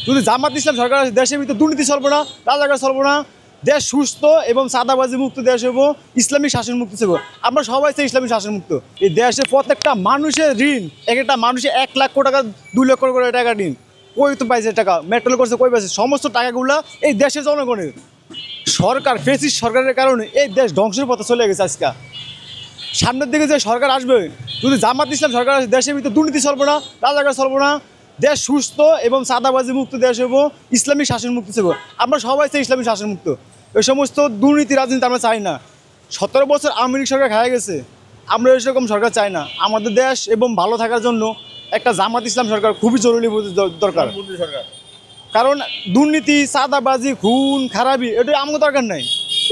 যদি জামাত ইসলাম সরকার আসে দেশের ভিতরে দুর্নীতি চলবো না, রাজাকার চলবো না, দেশ সুস্থ এবং চাঁদাবাজি মুক্ত দেশ হবো, ইসলামিক শাসন মুক্ত হবো। আমরা সবাই চাই ইসলামিক শাসন মুক্ত। এই দেশে প্রত্যেকটা মানুষের ঋণ, এক একটা মানুষের 1 লাখ টাকা 2 লক্ষ করে টাকা ঋণ, কই তো পাইছে টাকা, মেট্রোল করছে কই পাইছে, সমস্ত টাকাগুলো এই দেশের জনগণের। সরকার ফেসিস্ট সরকারের কারণে এই দেশ ধ্বংসের পথে চলে গেছে। আজকে সামনের দিকে যে সরকার আসবে, যদি জামাত ইসলাম সরকার আসে দেশের ভিতরে দুর্নীতি চলবো না, রাজাকার চলবো না, দেশ সুস্থ এবং চাঁদাবাজি মুক্ত দেশ হবো, ইসলামিক শাসন মুক্ত হবো। আমরা সবাই চাই ইসলামিক শাসন মুক্ত। এই সমস্ত দুর্নীতি রাজনীতি আমরা চাই না। 17 বছর আওয়ামী লীগ সরকার খাওয়া গেছে, আমরা এরকম সরকার চাই না। আমাদের দেশ এবং ভালো থাকার জন্য একটা জামাত ইসলাম সরকার খুবই জরুরি দরকার। কারণ দুর্নীতি, চাঁদাবাজি, খুন খারাপি এটা আমাকে দরকার নাই,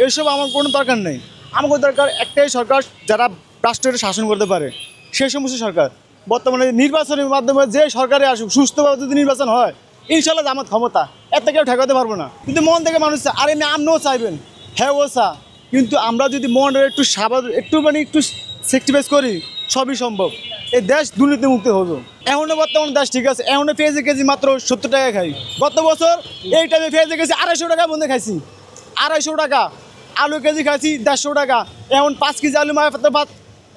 এসব আমার কোনো দরকার নেই। আমাকে দরকার একটাই সরকার যারা রাষ্ট্রকে শাসন করতে পারে, সেই সমস্ত সরকার। বর্তমানে নির্বাচনের মাধ্যমে যে সরকারে আসুক, সুস্থভাবে যদি নির্বাচন হয়, ইনশাল্লাহ জামাত ক্ষমতা, এত কেউ ঠেকাতে পারবো না। কিন্তু মন থেকে মানুষ চায়, আরে আপনিও চাইবেন, হ্যাঁ ও চা, কিন্তু আমরা যদি মনের একটু একটু সেক্টিভাইজ করি, সবই সম্ভব। এই দেশ দুর্নীতি মুক্ত হবে। এখনও বর্তমানে দেশ ঠিক আছে, এখনও পেঁয়াজের কেজি মাত্র 70 টাকা খাই। গত বছর এই টাইমে পেঁয়াজের কেজি 250 টাকা বন্ধে খাইছি, 250 টাকা। আলু কেজি খাইছি 150 টাকা। এখন 5 কেজি আলু মায়ের ভাত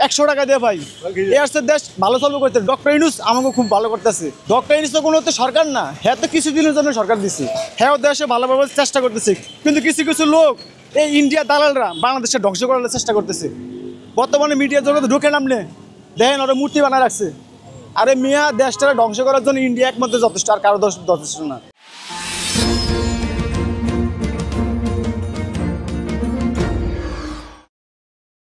100 টাকা দিয়ে ভাই। এই আসছে দেশ ভালো চলবে করতে। ডক্টর ইউনূস আমাকে খুব ভালো করতেছে। ডক্টর ইউনূস তো কোনো তো সরকার না, হ্যাঁ তো কিছুদিনের জন্য সরকার দিচ্ছে, হ্যাঁ দেশে ভালোভাবে চেষ্টা করতেছে। কিন্তু কিছু কিছু লোক, এই ইন্ডিয়া দালালরা বাংলাদেশে ধ্বংস করার চেষ্টা করতেছে। বর্তমানে মিডিয়া জগতে ঢুকে নামলে দেখেন ওরা মূর্তি বানায় রাখছে। আরে মিয়া, দেশটা ধ্বংস করার জন্য ইন্ডিয়া একমাত্র যথেষ্ট, আর কারো যথেষ্ট না।